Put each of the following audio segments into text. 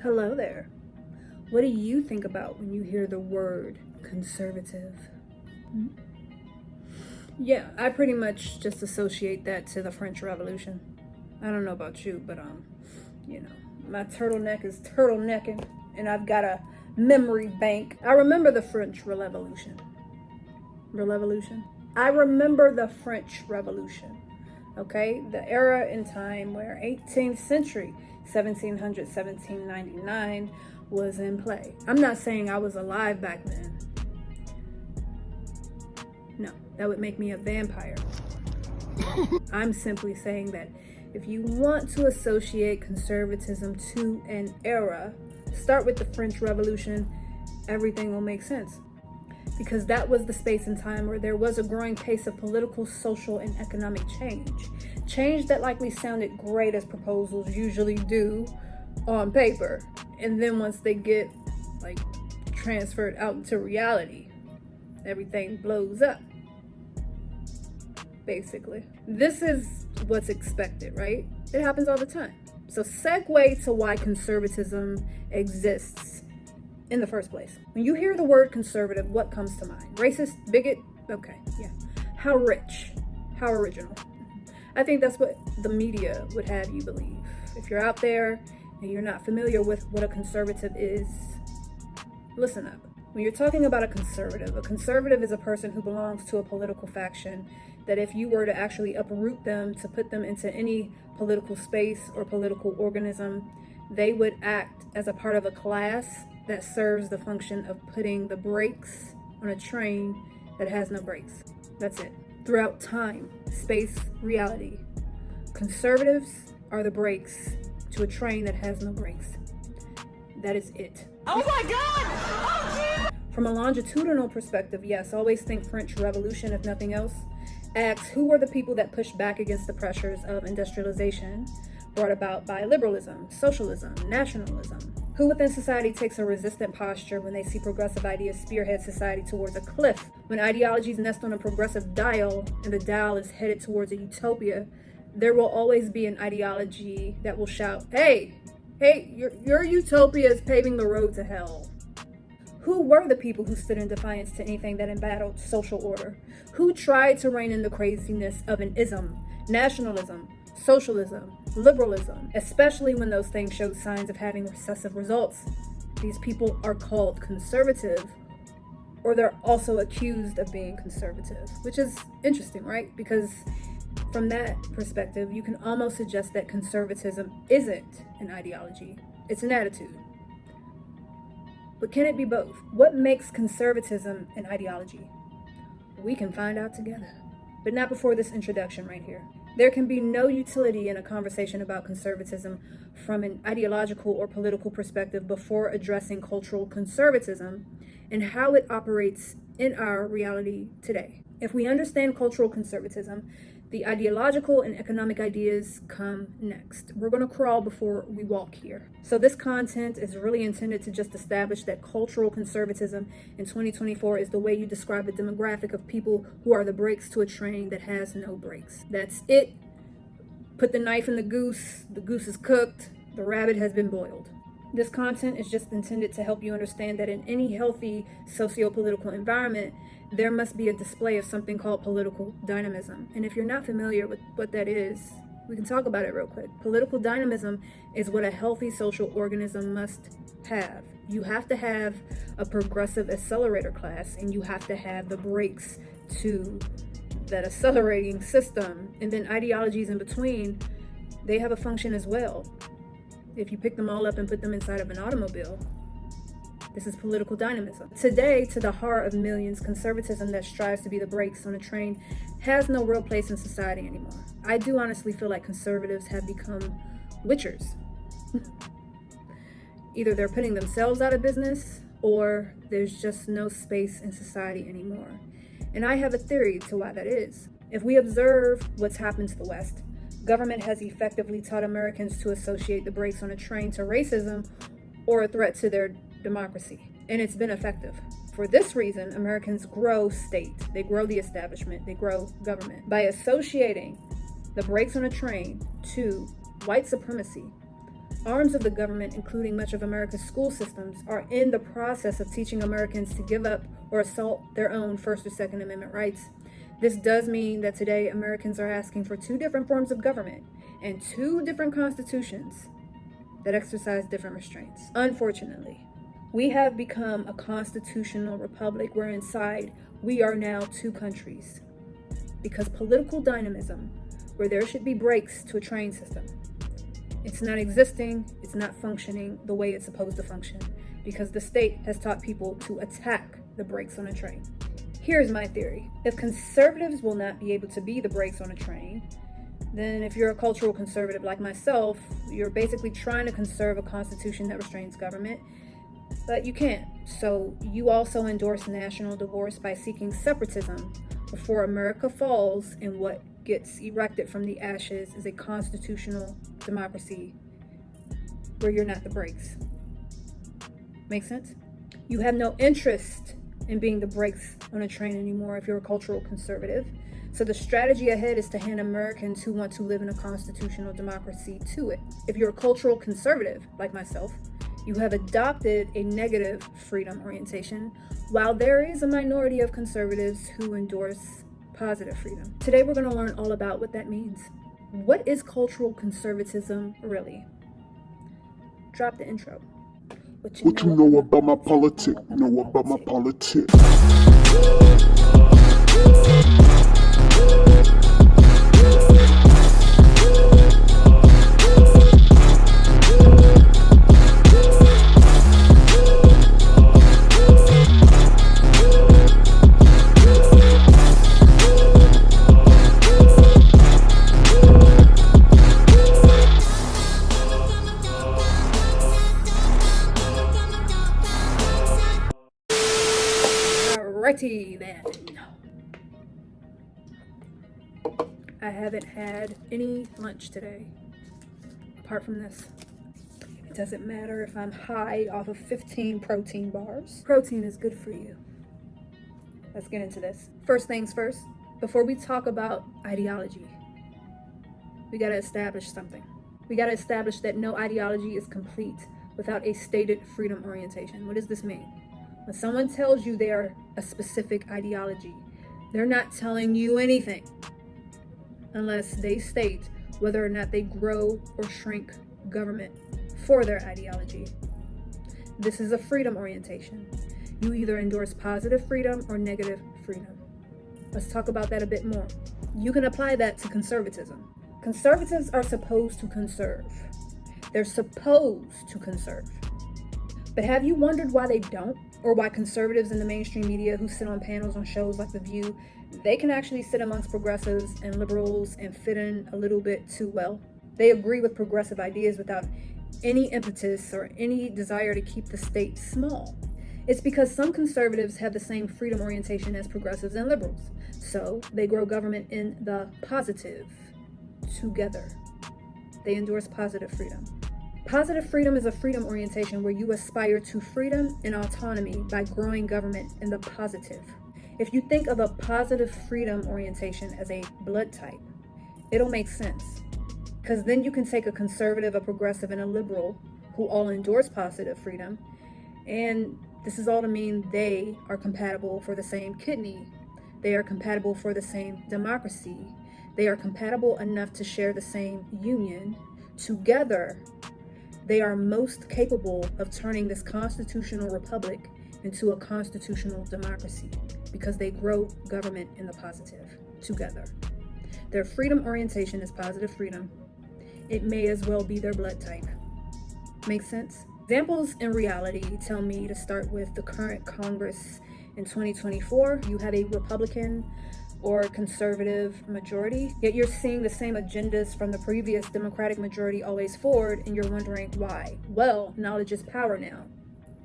Hello there. What do you think about when you hear the word conservative? Yeah, I pretty much just associate that to the French Revolution. I don't know about you, but my turtleneck is turtlenecking and I've got a memory bank. I remember the French Revolution. Revolution? I remember the French Revolution. Okay, the era in time where 18th century 1700 1799 was in play. I'm not saying I was alive back then. No, that would make me a vampire. I'm simply saying that if you want to associate conservatism to an era, start with the French Revolution, everything will make sense. Because that was the space and time where there was a growing pace of political, social, and economic change. Change that likely sounded great as proposals usually do on paper. And then once they get transferred out into reality, everything blows up. Basically. This is what's expected, right? It happens all the time. So segue to why conservatism exists in the first place. When you hear the word conservative, what comes to mind? Racist? Bigot? Okay, yeah. How rich? How original? I think that's what the media would have you believe. If you're out there and you're not familiar with what a conservative is, listen up. When you're talking about a conservative is a person who belongs to a political faction that if you were to actually uproot them to put them into any political space or political organism, they would act as a part of a class that serves the function of putting the brakes on a train that has no brakes. That's it. Throughout time, space, reality, conservatives are the brakes to a train that has no brakes. That is it. Oh my God! Oh, from a longitudinal perspective, yes, always think French Revolution if nothing else. Ask who were the people that pushed back against the pressures of industrialization brought about by liberalism, socialism, nationalism. Who within society takes a resistant posture when they see progressive ideas spearhead society towards a cliff? When ideologies nest on a progressive dial and the dial is headed towards a utopia, there will always be an ideology that will shout, hey, your utopia is paving the road to hell. Who were the people who stood in defiance to anything that embattled social order? Who tried to rein in the craziness of an ism, nationalism, socialism, liberalism, especially when those things showed signs of having recessive results? These people are called conservative, or they're also accused of being conservative, which is interesting, right? Because from that perspective, you can almost suggest that conservatism isn't an ideology, it's an attitude. But can it be both? What makes conservatism an ideology? We can find out together. But not before this introduction right here. There can be no utility in a conversation about conservatism from an ideological or political perspective before addressing cultural conservatism and how it operates in our reality today. If we understand cultural conservatism, the ideological and economic ideas come next. We're going to crawl before we walk here. So this content is really intended to just establish that cultural conservatism in 2024 is the way you describe a demographic of people who are the brakes to a train that has no brakes. That's it. Put the knife in the goose is cooked, the rabbit has been boiled. This content is just intended to help you understand that in any healthy socio-political environment, there must be a display of something called political dynamism. And if you're not familiar with what that is, we can talk about it real quick. Political dynamism is what a healthy social organism must have. You have to have a progressive accelerator class, and you have to have the brakes to that accelerating system. And then ideologies in between, they have a function as well. If you pick them all up and put them inside of an automobile, this is political dynamism. Today, to the heart of millions, conservatism that strives to be the brakes on a train has no real place in society anymore. I do honestly feel like conservatives have become witchers. Either they're putting themselves out of business, or there's just no space in society anymore. And I have a theory to why that is. If we observe what's happened to the West, government has effectively taught Americans to associate the brakes on a train to racism or a threat to their democracy, and it's been effective. For this reason, Americans grow state, they grow the establishment, they grow government. By associating the brakes on a train to white supremacy, Arms of the government, including much of America's school systems, are in the process of teaching Americans to give up or assault their own First or Second Amendment rights. This does mean that today Americans are asking for two different forms of government and two different constitutions that exercise different restraints. Unfortunately, we have become a constitutional republic where inside we are now two countries. Because political dynamism, where there should be brakes to a train system, it's not existing, it's not functioning the way it's supposed to function, because the state has taught people to attack the brakes on a train. Here's my theory. If conservatives will not be able to be the brakes on a train, then if you're a cultural conservative like myself, you're basically trying to conserve a constitution that restrains government, but you can't. So you also endorse national divorce by seeking separatism before America falls, and what gets erected from the ashes is a constitutional democracy where you're not the brakes. Make sense? You have no interest in being the brakes on a train anymore if you're a cultural conservative. So the strategy ahead is to hand Americans who want to live in a constitutional democracy to it. If you're a cultural conservative, like myself, you have adopted a negative freedom orientation, while there is a minority of conservatives who endorse positive freedom. Today we're going to learn all about what that means. What is cultural conservatism really? Drop the intro. What you know about my politics? Know about my politics. Alrighty then. I haven't had any lunch today, apart from this. It doesn't matter if I'm high off of 15 protein bars. Protein is good for you. Let's get into this. First things first, before we talk about ideology, we gotta establish something. We gotta establish that no ideology is complete without a stated freedom orientation. What does this mean? When someone tells you they are a specific ideology, they're not telling you anything unless they state whether or not they grow or shrink government for their ideology. This is a freedom orientation. You either endorse positive freedom or negative freedom. Let's talk about that a bit more. You can apply that to conservatism. Conservatives are supposed to conserve. They're supposed to conserve. But have you wondered why they don't? Or why conservatives in the mainstream media who sit on panels on shows like The View, they can actually sit amongst progressives and liberals and fit in a little bit too well? They agree with progressive ideas without any impetus or any desire to keep the state small. It's because some conservatives have the same freedom orientation as progressives and liberals. So they grow government in the positive together. They endorse positive freedom. Positive freedom is a freedom orientation where you aspire to freedom and autonomy by growing government in the positive. If you think of a positive freedom orientation as a blood type, it'll make sense. Because then you can take a conservative, a progressive, and a liberal who all endorse positive freedom, and this is all to mean they are compatible for the same kidney. They are compatible for the same democracy. They are compatible enough to share the same union. Together, they are most capable of turning this constitutional republic into a constitutional democracy because they grow government in the positive together. Their freedom orientation is positive freedom. It may as well be their blood type. Make sense? Examples in reality tell me to start with the current Congress in 2024. You have a Republican or conservative majority, yet you're seeing the same agendas from the previous Democratic majority always forward, and you're wondering why. Well, knowledge is power now.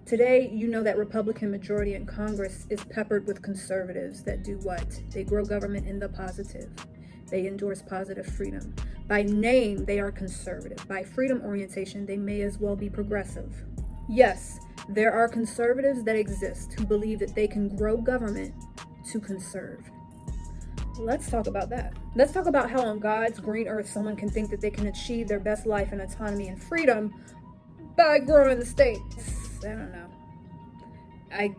Today, you know that Republican majority in Congress is peppered with conservatives that do what? They grow government in the positive. They endorse positive freedom. By name, they are conservative. By freedom orientation, they may as well be progressive. Yes, there are conservatives that exist who believe that they can grow government to conserve. Let's talk about that. Let's talk about how on God's green earth someone can think that they can achieve their best life and autonomy and freedom by growing the state. I don't know. I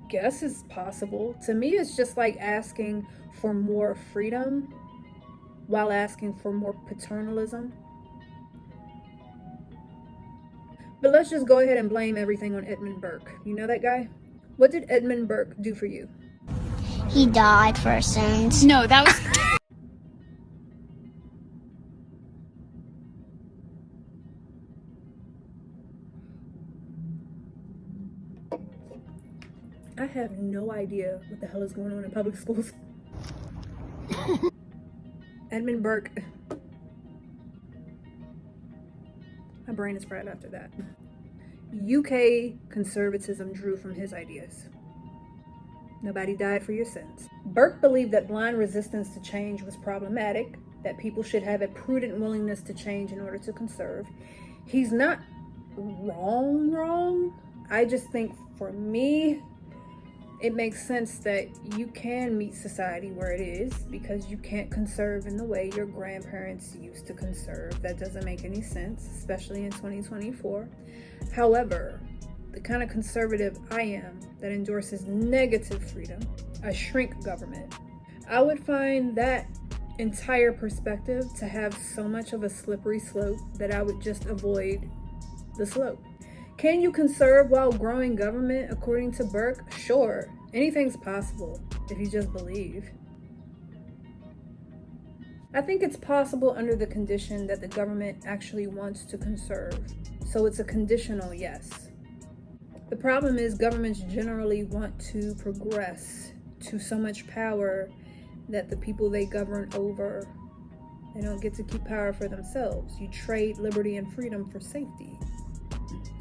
guess it's possible. To me, it's just like asking for more freedom while asking for more paternalism. But let's just go ahead and blame everything on Edmund Burke. You know that guy? What did Edmund Burke do for you? He died for sins. No, that was... I have no idea what the hell is going on in public schools. Edmund Burke. My brain is fried after that. UK conservatism drew from his ideas. Nobody died for your sins. Burke believed that blind resistance to change was problematic, that people should have a prudent willingness to change in order to conserve. He's not wrong. I just think for me, it makes sense that you can meet society where it is because you can't conserve in the way your grandparents used to conserve. That doesn't make any sense, especially in 2024. However, the kind of conservative I am that endorses negative freedom, a shrink government, I would find that entire perspective to have so much of a slippery slope that I would just avoid the slope. Can you conserve while growing government according to Burke? Sure, anything's possible if you just believe. I think it's possible under the condition that the government actually wants to conserve. So it's a conditional yes. The problem is governments generally want to progress to so much power that the people they govern over, they don't get to keep power for themselves. You trade liberty and freedom for safety.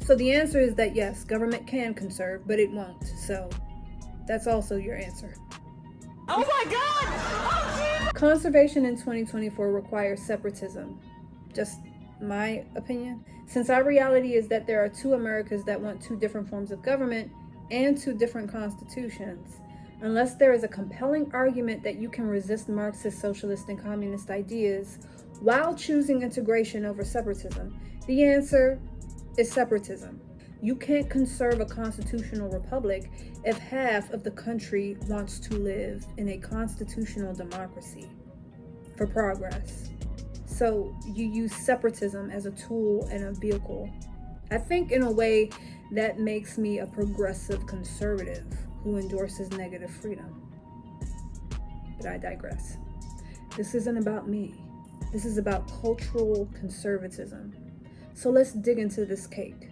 So the answer is that yes, government can conserve, but it won't. So that's also your answer. Oh my God! Oh, Conservation in 2024 requires separatism. Just my opinion. Since our reality is that there are two Americas that want two different forms of government and two different constitutions, unless there is a compelling argument that you can resist Marxist, socialist, and communist ideas while choosing integration over separatism, the answer is separatism. You can't conserve a constitutional republic if half of the country wants to live in a constitutional democracy for progress. So you use separatism as a tool and a vehicle. I think in a way that makes me a progressive conservative who endorses negative freedom. But I digress. This isn't about me. This is about cultural conservatism. So let's dig into this cake.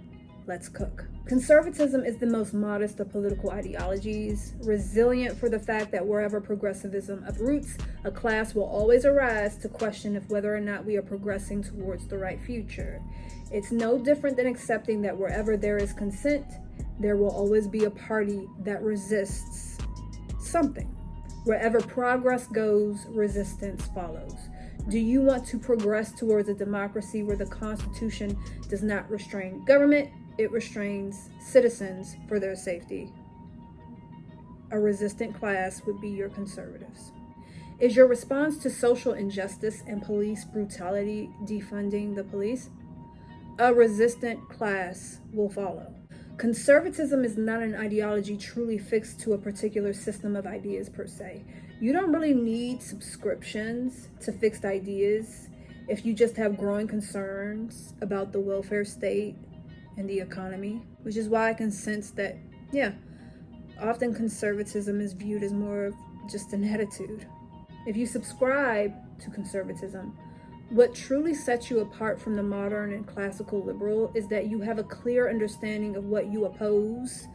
Let's cook. Conservatism is the most modest of political ideologies, resilient for the fact that wherever progressivism uproots, a class will always arise to question if whether or not we are progressing towards the right future. It's no different than accepting that wherever there is consent, there will always be a party that resists something. Wherever progress goes, resistance follows. Do you want to progress towards a democracy where the Constitution does not restrain government? It restrains citizens for their safety. A resistant class would be your conservatives. Is your response to social injustice and police brutality defunding the police? A resistant class will follow. Conservatism is not an ideology truly fixed to a particular system of ideas per se. You don't really need subscriptions to fixed ideas if you just have growing concerns about the welfare state and the economy, which is why I can sense that, often conservatism is viewed as more of just an attitude. If you subscribe to conservatism, what truly sets you apart from the modern and classical liberal is that you have a clear understanding of what you oppose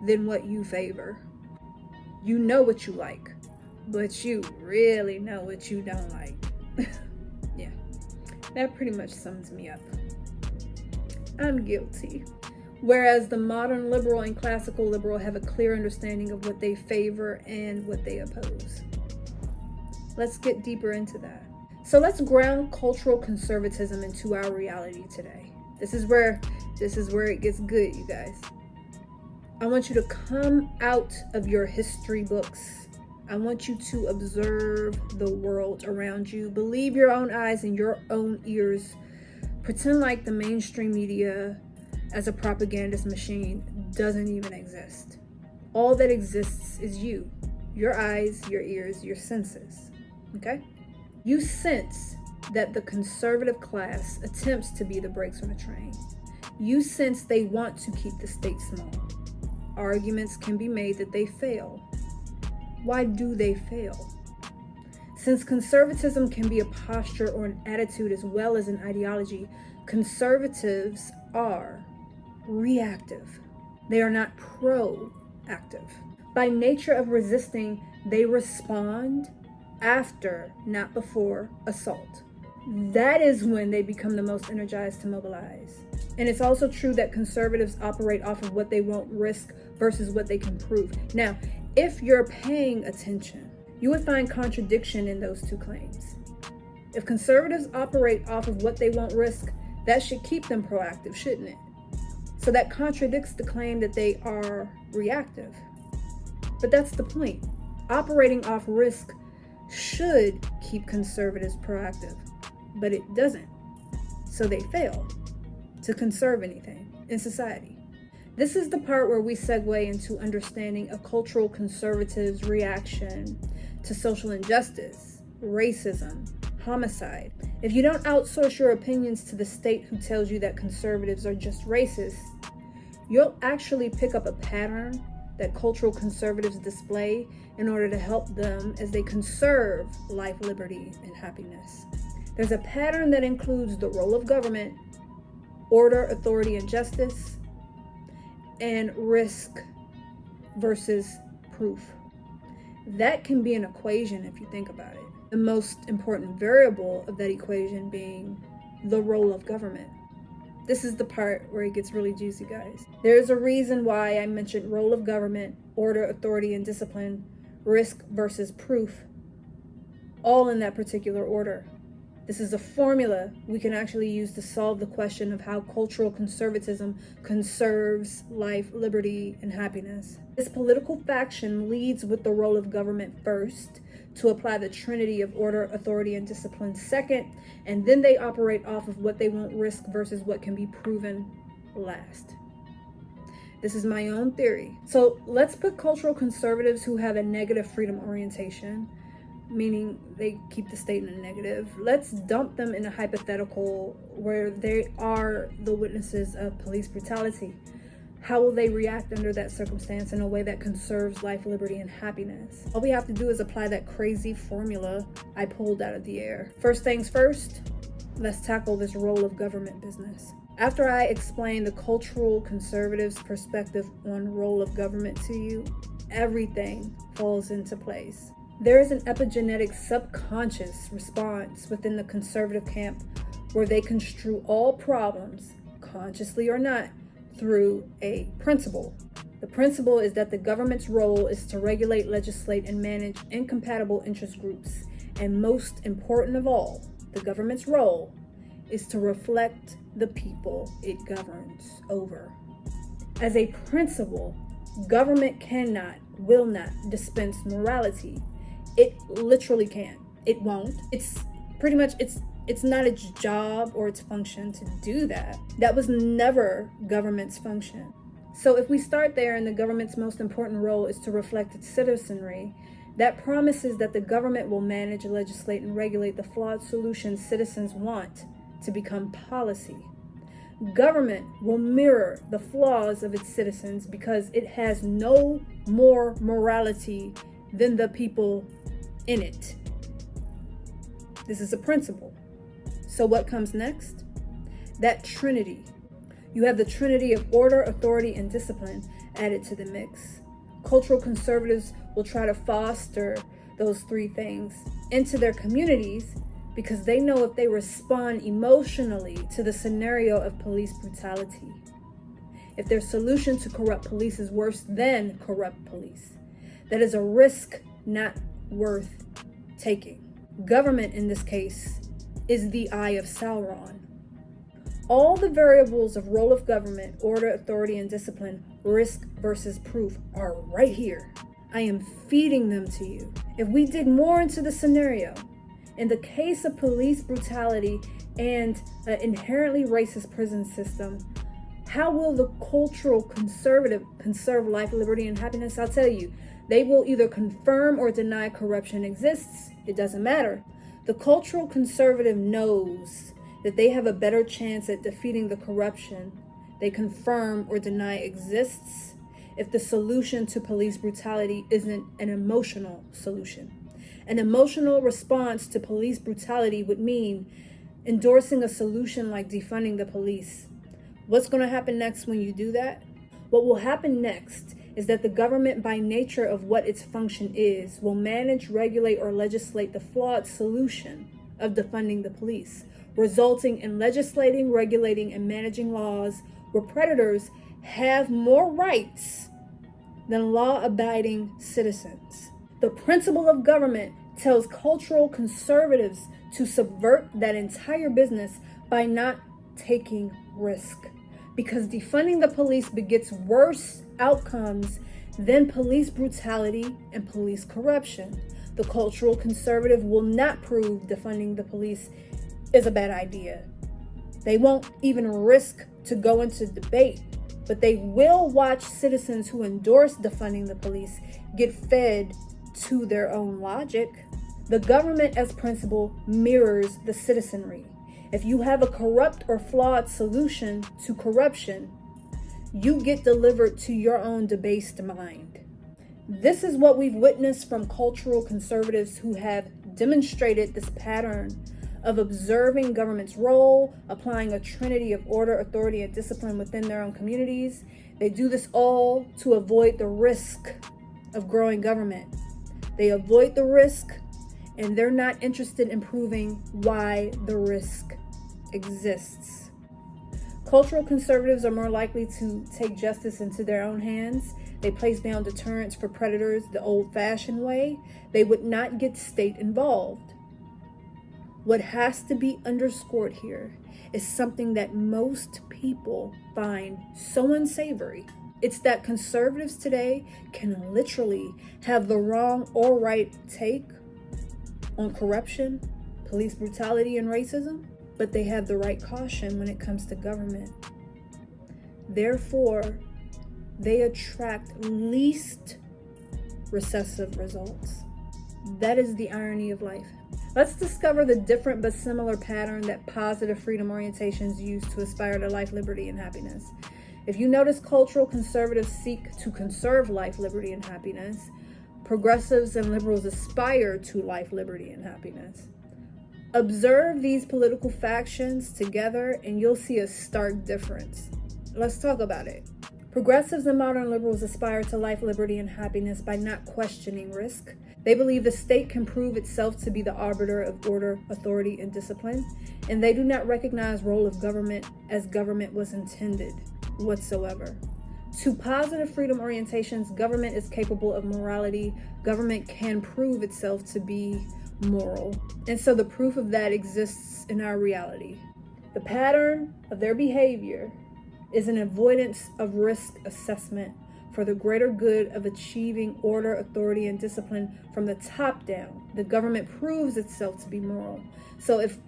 than what you favor. You know what you like, but you really know what you don't like. Yeah, that pretty much sums me up. I'm guilty. Whereas the modern liberal and classical liberal have a clear understanding of what they favor and what they oppose. Let's get deeper into that. So let's ground cultural conservatism into our reality today. This is where it gets good, you guys. I want you to come out of your history books. I want you to observe the world around you. Believe your own eyes and your own ears. Pretend like the mainstream media as a propagandist machine doesn't even exist. All that exists is you, your eyes, your ears, your senses. Okay? You sense that the conservative class attempts to be the brakes on the train. You sense they want to keep the state small. Arguments can be made that they fail. Why do they fail? Since conservatism can be a posture or an attitude as well as an ideology, conservatives are reactive. They are not proactive. By nature of resisting, they respond after, not before, assault. That is when they become the most energized to mobilize. And it's also true that conservatives operate off of what they won't risk versus what they can prove. Now, if you're paying attention, you would find contradiction in those two claims. If conservatives operate off of what they won't risk, that should keep them proactive, shouldn't it? So that contradicts the claim that they are reactive. But that's the point. Operating off risk should keep conservatives proactive, but it doesn't. So they fail to conserve anything in society. This is the part where we segue into understanding a cultural conservative's reaction to social injustice, racism, homicide. If you don't outsource your opinions to the state who tells you that conservatives are just racist, you'll actually pick up a pattern that cultural conservatives display in order to help them as they conserve life, liberty, and happiness. There's a pattern that includes the role of government, order, authority, and justice, and risk versus proof. That can be an equation if you think about it. The most important variable of that equation being the role of government. This is the part where it gets really juicy, guys. There's a reason why I mentioned role of government, order, authority, and discipline, risk versus proof, all in that particular order. This is a formula we can actually use to solve the question of how cultural conservatism conserves life, liberty, and happiness. This political faction leads with the role of government first, to apply the trinity of order, authority, and discipline second, and then they operate off of what they won't risk versus what can be proven last. This is my own theory. So let's put cultural conservatives who have a negative freedom orientation, meaning they keep the state in a negative. Let's dump them in a hypothetical where they are the witnesses of police brutality. How will they react under that circumstance in a way that conserves life, liberty, and happiness? All we have to do is apply that crazy formula I pulled out of the air. First things first, let's tackle this role of government business. After I explain the cultural conservatives' perspective on role of government to you, everything falls into place. There is an epigenetic subconscious response within the conservative camp where they construe all problems, consciously or not, through a principle. The principle is that the government's role is to regulate, legislate, and manage incompatible interest groups. And most important of all, the government's role is to reflect the people it governs over. As a principle, government cannot, will not dispense morality. It literally can't. It won't. It's pretty much, it's not its job or its function to do that. That was never government's function. So if we start there and the government's most important role is to reflect its citizenry, that promises that the government will manage, legislate, and regulate the flawed solutions citizens want to become policy. Government will mirror the flaws of its citizens because it has no more morality than the people in it. This is a principle. So what comes next? That trinity. You have the trinity of order, authority, and discipline added to the mix. Cultural conservatives will try to foster those three things into their communities because they know if they respond emotionally to the scenario of police brutality, if their solution to corrupt police is worse than corrupt police, that is a risk not worth taking. Government in this case is the eye of Sauron. All the variables of role of government, order, authority, and discipline, risk versus proof are right here. I am feeding them to you. If we dig more into the scenario, in the case of police brutality and an inherently racist prison system, how will the cultural conservative conserve life, liberty, and happiness? I'll tell you, they will either confirm or deny corruption exists. It doesn't matter. The cultural conservative knows that they have a better chance at defeating the corruption they confirm or deny exists if the solution to police brutality isn't an emotional solution. An emotional response to police brutality would mean endorsing a solution like defunding the police. What's going to happen next when you do that? What will happen next is that the government, by nature of what its function is, will manage, regulate, or legislate the flawed solution of defunding the police, resulting in legislating, regulating, and managing laws where predators have more rights than law-abiding citizens. The principle of government tells cultural conservatives to subvert that entire business by not taking risk, because defunding the police begets worse outcomes than police brutality and police corruption. The cultural conservative will not prove defunding the police is a bad idea. They won't even risk to go into debate, but they will watch citizens who endorse defunding the police get fed to their own logic. The government as principle mirrors the citizenry. If you have a corrupt or flawed solution to corruption, you get delivered to your own debased mind. This is what we've witnessed from cultural conservatives who have demonstrated this pattern of observing government's role, applying a trinity of order, authority, and discipline within their own communities. They do this all to avoid the risk of growing government. They avoid the risk, and they're not interested in proving why the risk exists. Cultural conservatives are more likely to take justice into their own hands. They place down deterrence for predators the old-fashioned way. They would not get state involved. What has to be underscored here is something that most people find so unsavory. It's that conservatives today can literally have the wrong or right take on corruption, police brutality, and racism, but they have the right caution when it comes to government. Therefore, they attract least recessive results. That is the irony of life. Let's discover the different but similar pattern that positive freedom orientations use to aspire to life, liberty, and happiness. If you notice, cultural conservatives seek to conserve life, liberty, and happiness. Progressives and liberals aspire to life, liberty, and happiness. Observe these political factions together and you'll see a stark difference. Let's talk about it. Progressives and modern liberals aspire to life, liberty, and happiness by not questioning risk. They believe the state can prove itself to be the arbiter of order, authority, and discipline, and they do not recognize role of government as government was intended whatsoever. To positive freedom orientations, government is capable of morality. Government can prove itself to be moral. And so the proof of that exists in our reality. The pattern of their behavior is an avoidance of risk assessment for the greater good of achieving order, authority, and discipline from the top down. The government proves itself to be moral. So if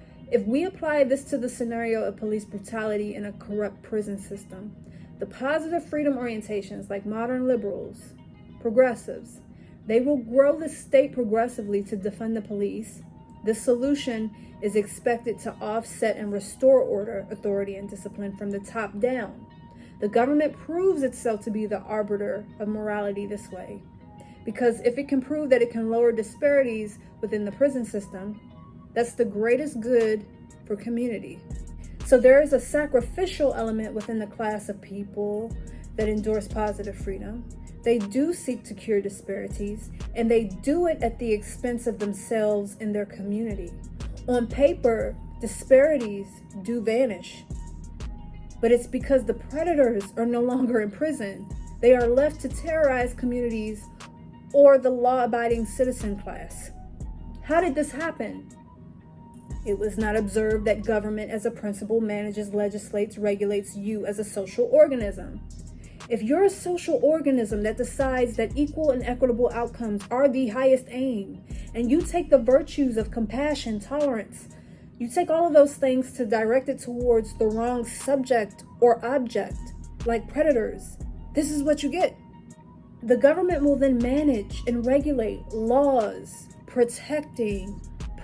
we apply this to the scenario of police brutality in a corrupt prison system, the positive freedom orientations like modern liberals, progressives, they will grow the state progressively to defund the police. This solution is expected to offset and restore order, authority, and discipline from the top down. The government proves itself to be the arbiter of morality this way, because if it can prove that it can lower disparities within the prison system, that's the greatest good for community. So there is a sacrificial element within the class of people that endorse positive freedom. They do seek to cure disparities, and they do it at the expense of themselves and their community. On paper, disparities do vanish, but it's because the predators are no longer in prison. They are left to terrorize communities or the law-abiding citizen class. How did this happen? It was not observed that government as a principle manages, legislates, regulates you as a social organism. If you're a social organism that decides that equal and equitable outcomes are the highest aim, and you take the virtues of compassion, tolerance, you take all of those things to direct it towards the wrong subject or object, like predators, this is what you get. The government will then manage and regulate laws protecting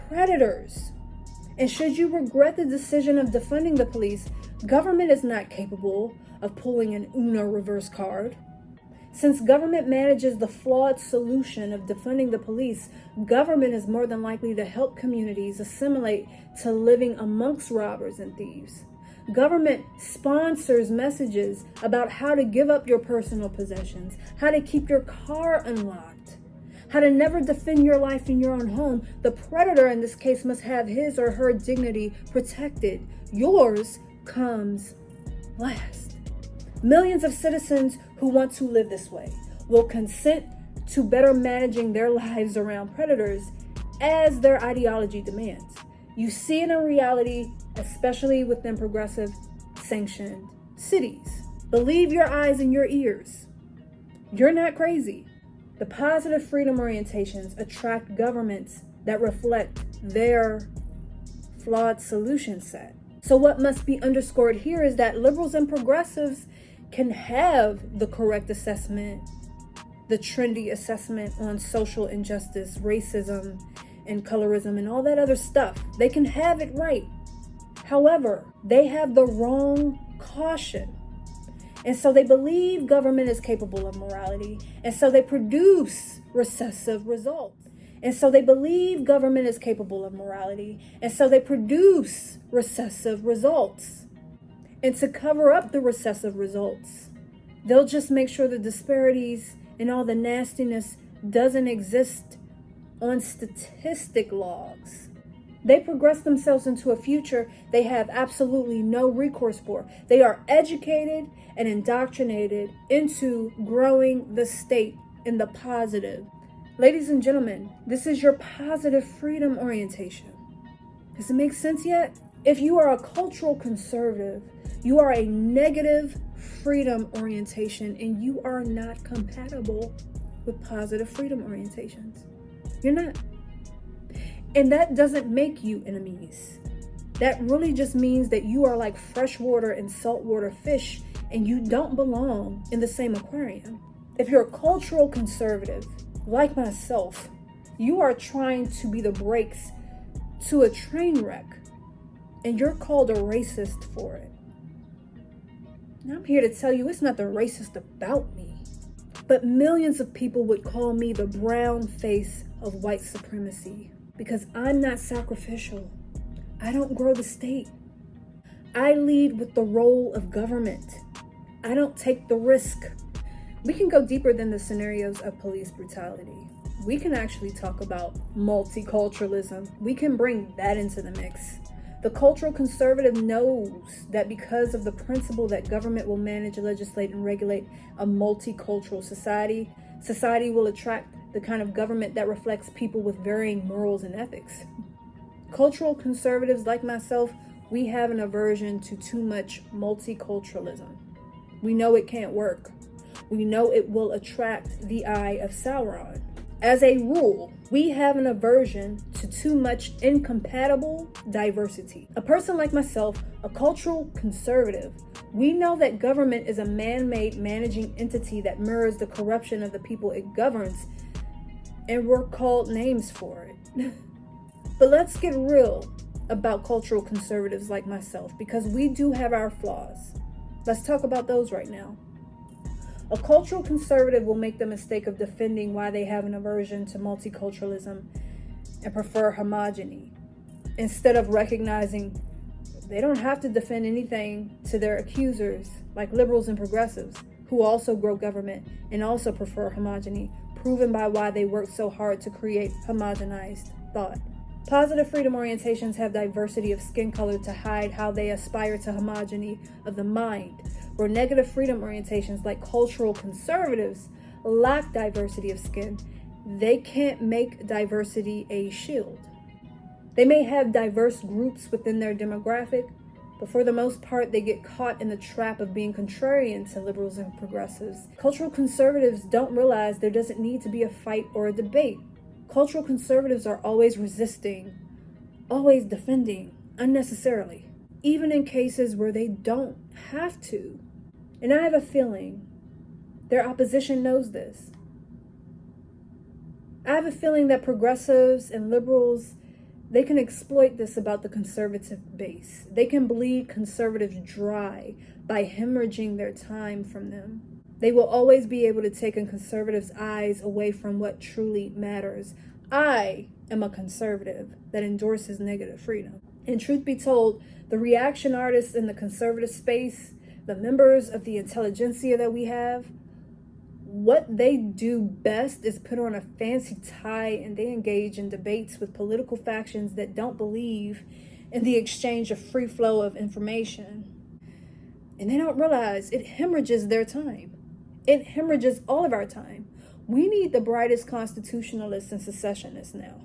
predators. And should you regret the decision of defunding the police, government is not capable of pulling an Uno reverse card. Since government manages the flawed solution of defunding the police, government is more than likely to help communities assimilate to living amongst robbers and thieves. Government sponsors messages about how to give up your personal possessions, how to keep your car unlocked, how to never defend your life in your own home. The predator in this case must have his or her dignity protected. Yours comes last. Millions of citizens who want to live this way will consent to better managing their lives around predators as their ideology demands. You see it in reality, especially within progressive sanctioned cities. Believe your eyes and your ears. You're not crazy. The positive freedom orientations attract governments that reflect their flawed solution set. So what must be underscored here is that liberals and progressives can have the correct assessment, the trendy assessment on social injustice, racism, and colorism, and all that other stuff. They can have it right. However, they have the wrong caution. And so they believe government is capable of morality. And so they produce recessive results. And so they believe government is capable of morality. And so they produce recessive results. And to cover up the recessive results, they'll just make sure the disparities and all the nastiness doesn't exist on statistic logs. They progress themselves into a future they have absolutely no recourse for. They are educated and indoctrinated into growing the state in the positive. Ladies and gentlemen, this is your positive freedom orientation. Does it make sense yet? If you are a cultural conservative, you are a negative freedom orientation, and you are not compatible with positive freedom orientations. You're not. And that doesn't make you enemies. That really just means that you are like freshwater and saltwater fish, and you don't belong in the same aquarium. If you're a cultural conservative, like myself, you are trying to be the brakes to a train wreck, and you're called a racist for it. And I'm here to tell you it's nothing racist about me, but millions of people would call me the brown face of white supremacy because I'm not sacrificial. I don't grow the state. I lead with the role of government. I don't take the risk. We can go deeper than the scenarios of police brutality. We can actually talk about multiculturalism. We can bring that into the mix. The cultural conservative knows that because of the principle that government will manage, legislate, and regulate a multicultural society, society will attract the kind of government that reflects people with varying morals and ethics. Cultural conservatives like myself, we have an aversion to too much multiculturalism. We know it can't work. We know it will attract the eye of Sauron. As a rule, we have an aversion to too much incompatible diversity. A person like myself, a cultural conservative, we know that government is a man-made managing entity that mirrors the corruption of the people it governs, and we're called names for it. But let's get real about cultural conservatives like myself, because we do have our flaws. Let's talk about those right now. A cultural conservative will make the mistake of defending why they have an aversion to multiculturalism and prefer homogeny, instead of recognizing they don't have to defend anything to their accusers, like liberals and progressives, who also grow government and also prefer homogeny, proven by why they work so hard to create homogenized thought. Positive freedom orientations have diversity of skin color to hide how they aspire to homogeny of the mind, where negative freedom orientations like cultural conservatives lack diversity of skin. They can't make diversity a shield. They may have diverse groups within their demographic, but for the most part, they get caught in the trap of being contrarian to liberals and progressives. Cultural conservatives don't realize there doesn't need to be a fight or a debate. Cultural conservatives are always resisting, always defending, unnecessarily, even in cases where they don't have to. And I have a feeling their opposition knows this. I have a feeling that progressives and liberals, they can exploit this about the conservative base. They can bleed conservatives dry by hemorrhaging their time from them. They will always be able to take a conservative's eyes away from what truly matters. I am a conservative that endorses negative freedom. And truth be told, the reaction artists in the conservative space, the members of the intelligentsia that we have, what they do best is put on a fancy tie and they engage in debates with political factions that don't believe in the exchange of free flow of information. And they don't realize it hemorrhages their time. It hemorrhages all of our time. We need the brightest constitutionalists and secessionists now.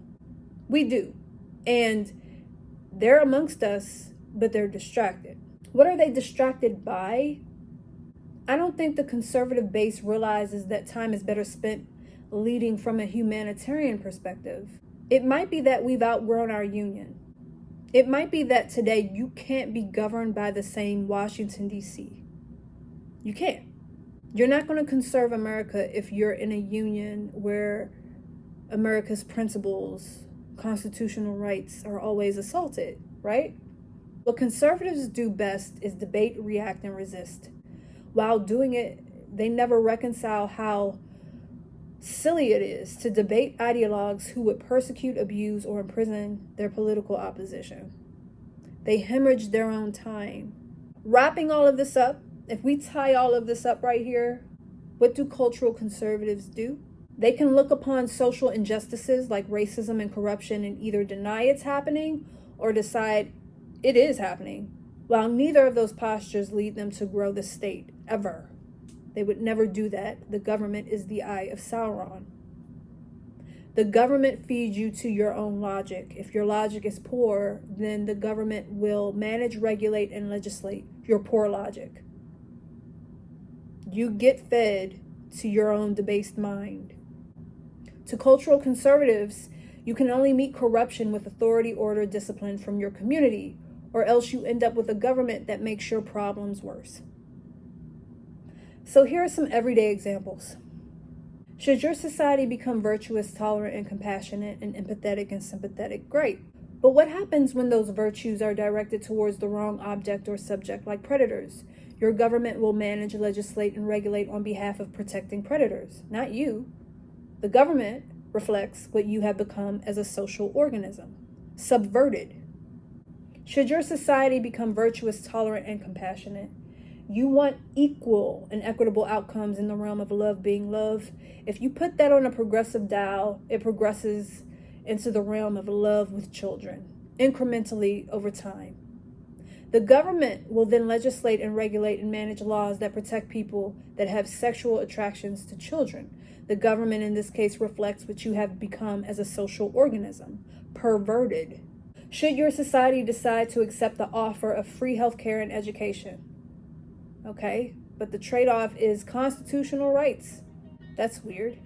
We do. And they're amongst us, but they're distracted. What are they distracted by? I don't think the conservative base realizes that time is better spent leading from a humanitarian perspective. It might be that we've outgrown our union. It might be that today you can't be governed by the same Washington, D.C. You can't. You're not going to conserve America if you're in a union where America's principles, constitutional rights are always assaulted, right? What conservatives do best is debate, react, and resist. While doing it, they never reconcile how silly it is to debate ideologues who would persecute, abuse, or imprison their political opposition. They hemorrhage their own time. Wrapping all of this up, if we tie all of this up right here, what do cultural conservatives do? They can look upon social injustices like racism and corruption and either deny it's happening or decide it is happening, while neither of those postures lead them to grow the state, ever. They would never do that. The government is the eye of Sauron. The government feeds you to your own logic. If your logic is poor, then the government will manage, regulate, and legislate your poor logic. You get fed to your own debased mind. To cultural conservatives, you can only meet corruption with authority, order, discipline from your community, or else you end up with a government that makes your problems worse. So here are some everyday examples. Should your society become virtuous, tolerant, and compassionate, and empathetic and sympathetic? Great. But what happens when those virtues are directed towards the wrong object or subject, like predators? Your government will manage, legislate, and regulate on behalf of protecting predators, not you. The government reflects what you have become as a social organism, subverted. Should your society become virtuous, tolerant, and compassionate, you want equal and equitable outcomes in the realm of love being love. If you put that on a progressive dial, it progresses into the realm of love with children, incrementally over time. The government will then legislate and regulate and manage laws that protect people that have sexual attractions to children. The government in this case reflects what you have become as a social organism, perverted. Should your society decide to accept the offer of free healthcare and education? Okay, but the trade-off is constitutional rights. That's weird.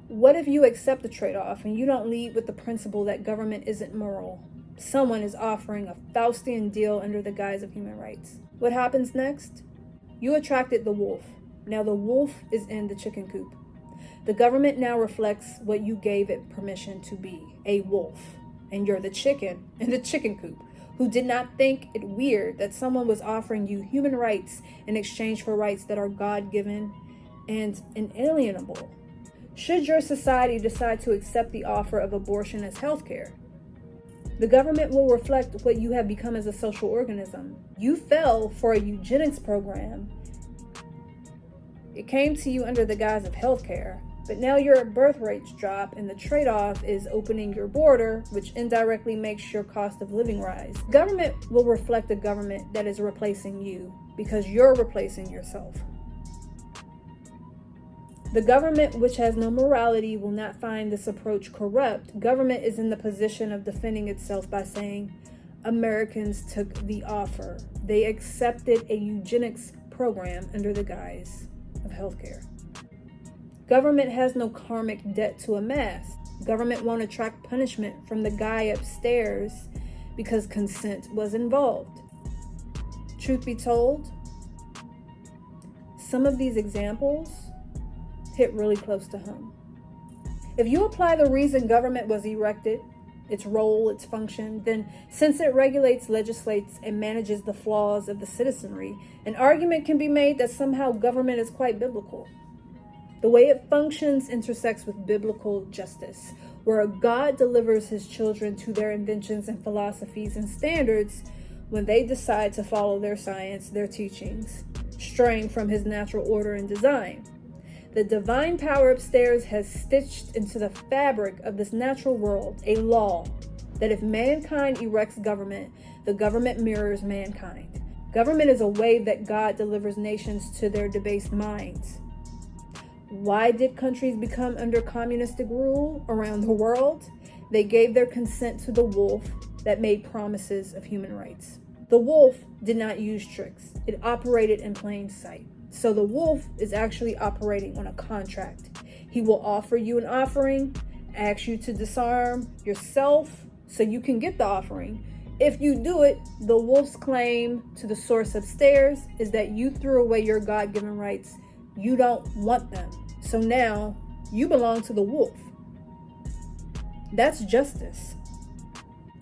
What if you accept the trade-off and you don't lead with the principle that government isn't moral? Someone is offering a Faustian deal under the guise of human rights. What happens next? You attracted the wolf. Now the wolf is in the chicken coop. The government now reflects what you gave it permission to be, a wolf. And you're the chicken in the chicken coop, who did not think it weird that someone was offering you human rights in exchange for rights that are God-given and inalienable. Should your society decide to accept the offer of abortion as healthcare, the government will reflect what you have become as a social organism. You fell for a eugenics program. It came to you under the guise of healthcare, but now your birth rates drop and the trade-off is opening your border, which indirectly makes your cost of living rise. Government will reflect a government that is replacing you because you're replacing yourself. The government, which has no morality, will not find this approach corrupt. Government is in the position of defending itself by saying, Americans took the offer. They accepted a eugenics program under the guise of healthcare. Government has no karmic debt to amass. Government won't attract punishment from the guy upstairs because consent was involved. Truth be told, some of these examples hit really close to home. If you apply the reason government was erected, its role, its function, then since it regulates, legislates, and manages the flaws of the citizenry, an argument can be made that somehow government is quite biblical. The way it functions intersects with biblical justice, where God delivers his children to their inventions and philosophies and standards when they decide to follow their science, their teachings, straying from his natural order and design. The divine power upstairs has stitched into the fabric of this natural world a law that if mankind erects government, the government mirrors mankind. Government is a way that God delivers nations to their debased minds. Why did countries become under communistic rule around the world? They gave their consent to the wolf that made promises of human rights. The wolf did not use tricks. It operated in plain sight. So the wolf is actually operating on a contract. He will offer you an offering, ask you to disarm yourself so you can get the offering. If you do it, the wolf's claim to the source upstairs is that you threw away your God-given rights. You don't want them. So now you belong to the wolf. That's justice.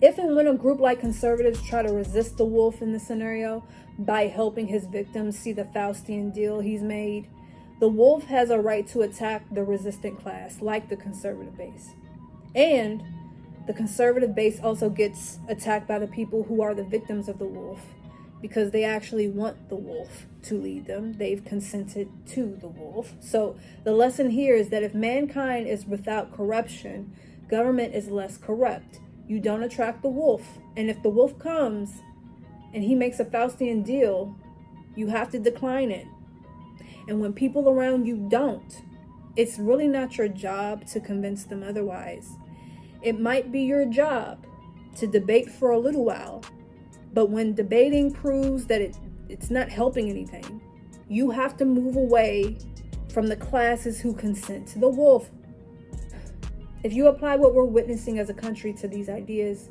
If and when a group like conservatives try to resist the wolf in this scenario by helping his victims see the Faustian deal he's made, the wolf has a right to attack the resistant class, like the conservative base. And the conservative base also gets attacked by the people who are the victims of the wolf because they actually want the wolf to lead them. They've consented to the wolf. So the lesson here is that if mankind is without corruption, government is less corrupt. You don't attract the wolf. And if the wolf comes and he makes a Faustian deal, you have to decline it. And when people around you don't, it's really not your job to convince them otherwise. It might be your job to debate for a little while, but when debating proves that it's not helping anything, you have to move away from the classes who consent to the wolf. If you apply what we're witnessing as a country to these ideas,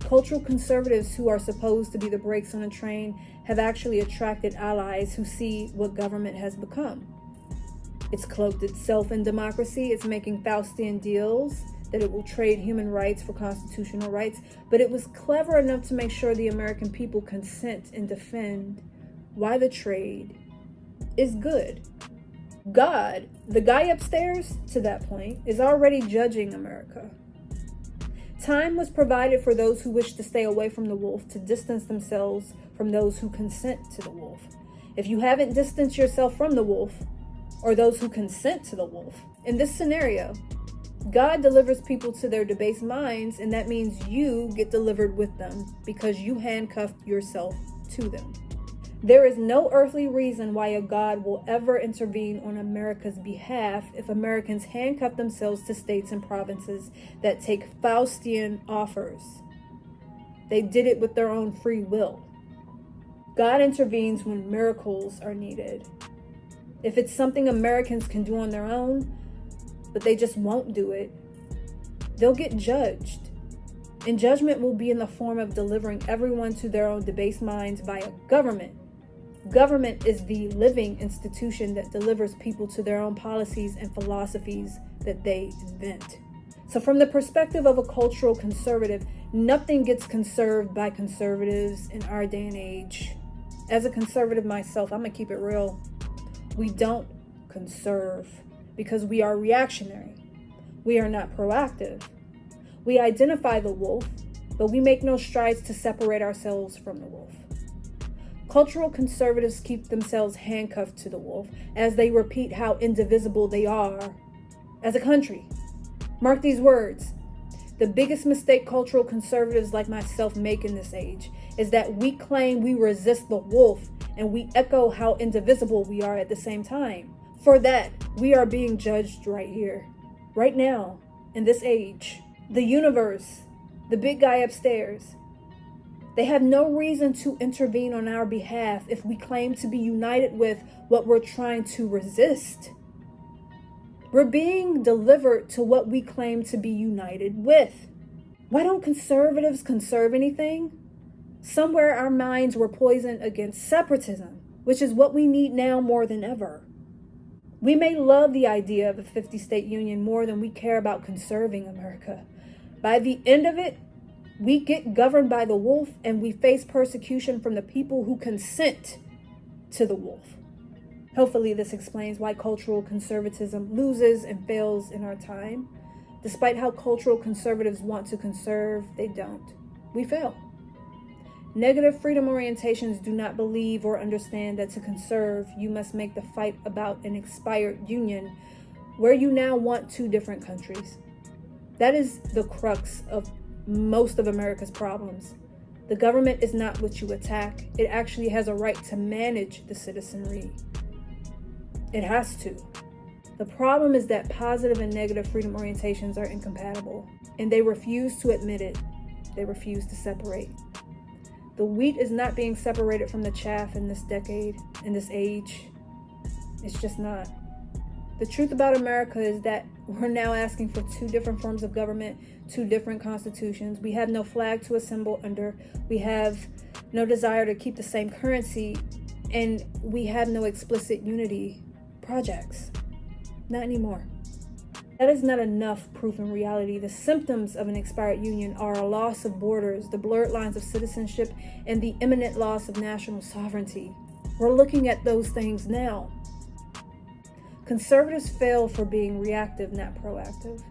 cultural conservatives who are supposed to be the brakes on a train have actually attracted allies who see what government has become. It's cloaked itself in democracy. It's making Faustian deals that it will trade human rights for constitutional rights, but it was clever enough to make sure the American people consent and defend why the trade is good. God, the guy upstairs, to that point, is already judging America. Time was provided for those who wish to stay away from the wolf to distance themselves from those who consent to the wolf. If you haven't distanced yourself from the wolf, or those who consent to the wolf, in this scenario, God delivers people to their debased minds, and that means you get delivered with them because you handcuffed yourself to them. There is no earthly reason why a God will ever intervene on America's behalf if Americans handcuff themselves to states and provinces that take Faustian offers. They did it with their own free will. God intervenes when miracles are needed. If it's something Americans can do on their own, but they just won't do it, they'll get judged. And judgment will be in the form of delivering everyone to their own debased minds by a government. Government is the living institution that delivers people to their own policies and philosophies that they invent. So from the perspective of a cultural conservative, nothing gets conserved by conservatives in our day and age. As a conservative myself, I'm gonna keep it real. We don't conserve because we are reactionary. We are not proactive. We identify the wolf, but we make no strides to separate ourselves from the wolf. Cultural conservatives keep themselves handcuffed to the wolf as they repeat how indivisible they are as a country. Mark these words. The biggest mistake cultural conservatives like myself make in this age is that we claim we resist the wolf and we echo how indivisible we are at the same time. For that, we are being judged right here, right now, in this age. The universe, the big guy upstairs, They have no reason to intervene on our behalf if we claim to be united with what we're trying to resist. We're being delivered to what we claim to be united with. Why don't conservatives conserve anything? Somewhere our minds were poisoned against separatism, which is what we need now more than ever. We may love the idea of a 50-state union more than we care about conserving America. By the end of it, we get governed by the wolf and we face persecution from the people who consent to the wolf. Hopefully this explains why cultural conservatism loses and fails in our time. Despite how cultural conservatives want to conserve, they don't. We fail. Negative freedom orientations do not believe or understand that to conserve, you must make the fight about an expired union where you now want two different countries. That is the crux of most of America's problems. The government is not what you attack. It actually has a right to manage the citizenry. It has to. The problem is that positive and negative freedom orientations are incompatible, and they refuse to admit it. They refuse to separate. The wheat is not being separated from the chaff in this decade, in this age. It's just not. The truth about America is that we're now asking for two different forms of government, two different constitutions. We have no flag to assemble under. We have no desire to keep the same currency, and we have no explicit unity projects. Not anymore. That is not enough proof in reality. The symptoms of an expired union are a loss of borders, the blurred lines of citizenship, and the imminent loss of national sovereignty. We're looking at those things now. Conservatives fail for being reactive, not proactive.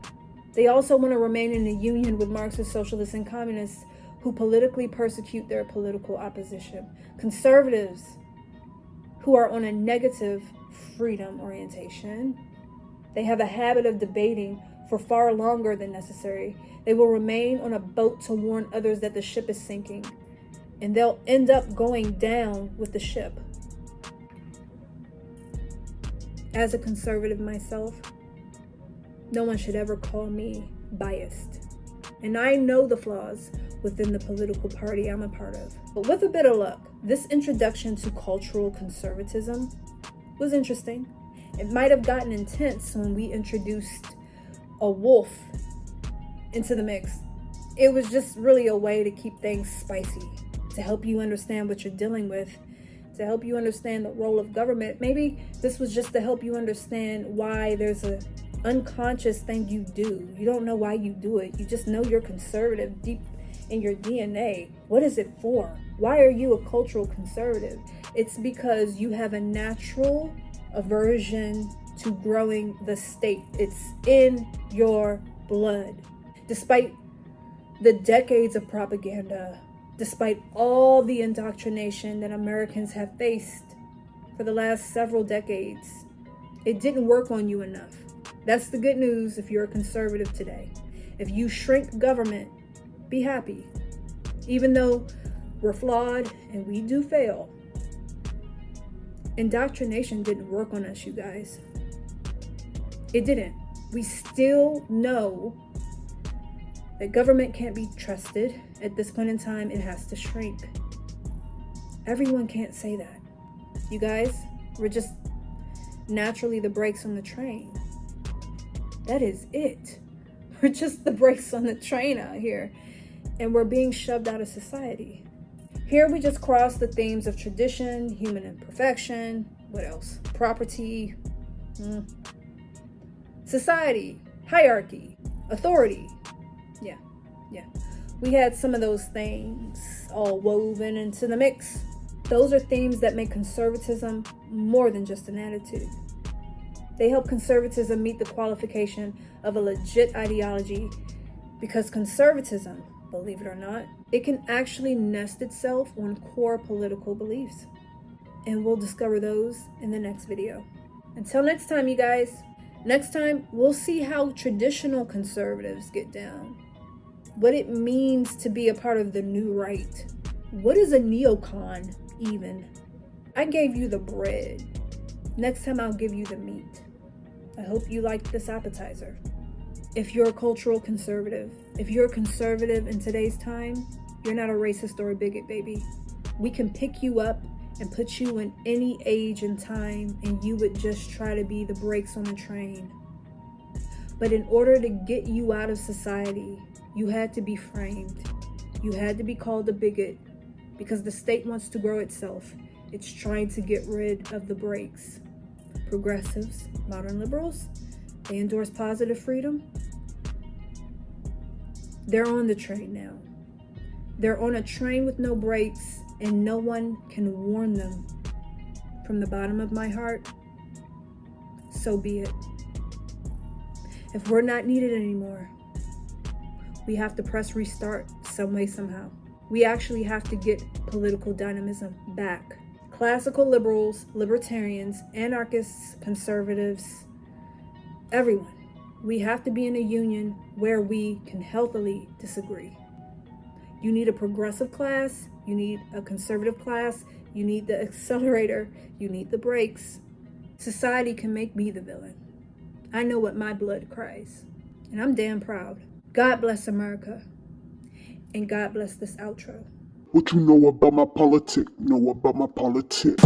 They also want to remain in a union with Marxist, socialists, and communists who politically persecute their political opposition. Conservatives who are on a negative freedom orientation, they have a habit of debating for far longer than necessary. They will remain on a boat to warn others that the ship is sinking, and they'll end up going down with the ship. As a conservative myself, no one should ever call me biased. And I know the flaws within the political party I'm a part of. But with a bit of luck, this introduction to cultural conservatism was interesting. It might have gotten intense when we introduced a wolf into the mix. It was just really a way to keep things spicy, to help you understand what you're dealing with, to help you understand the role of government. Maybe this was just to help you understand why there's an unconscious thing you do. You don't know why you do it. You just know you're conservative deep in your DNA. What is it for? Why are you a cultural conservative? It's because you have a natural aversion to growing the state. It's in your blood. Despite the decades of propaganda, despite all the indoctrination that Americans have faced for the last several decades, it didn't work on you enough. That's the good news if you're a conservative today. If you shrink government, be happy. Even though we're flawed and we do fail, indoctrination didn't work on us, you guys. It didn't. We still know that government can't be trusted. At this point in time, it has to shrink. Everyone can't say that. You guys, we're just naturally the brakes on the train. That is it. We're just the brakes on the train out here. And we're being shoved out of society. Here we just cross the themes of tradition, human imperfection, what else? Property, society, hierarchy, authority. Yeah. We had some of those things all woven into the mix. Those are themes that make conservatism more than just an attitude. They help conservatism meet the qualification of a legit ideology, because conservatism, believe it or not, it can actually nest itself on core political beliefs. And we'll discover those in the next video. Until next time, you guys. Next time, we'll see how traditional conservatives get down. What it means to be a part of the new right. What is a neocon even? I gave you the bread. Next time I'll give you the meat. I hope you liked this appetizer. If you're a cultural conservative, if you're a conservative in today's time, You're not a racist or a bigot, baby. We can pick you up and put you in any age and time, and you would just try to be the brakes on the train. But in order to get you out of society, you had to be framed. You had to be called a bigot because the state wants to grow itself. It's trying to get rid of the brakes. Progressives, modern liberals, they endorse positive freedom. They're on the train now. They're on a train with no brakes, and no one can warn them. From the bottom of my heart, so be it. If we're not needed anymore, we have to press restart some way, somehow. We actually have to get political dynamism back. Classical liberals, libertarians, anarchists, conservatives, everyone. We have to be in a union where we can healthily disagree. You need a progressive class, you need a conservative class, you need the accelerator, you need the brakes. Society can make me the villain. I know what my blood cries, and I'm damn proud. God bless America, and God bless this outro. What you know about my politics? Know about my politics.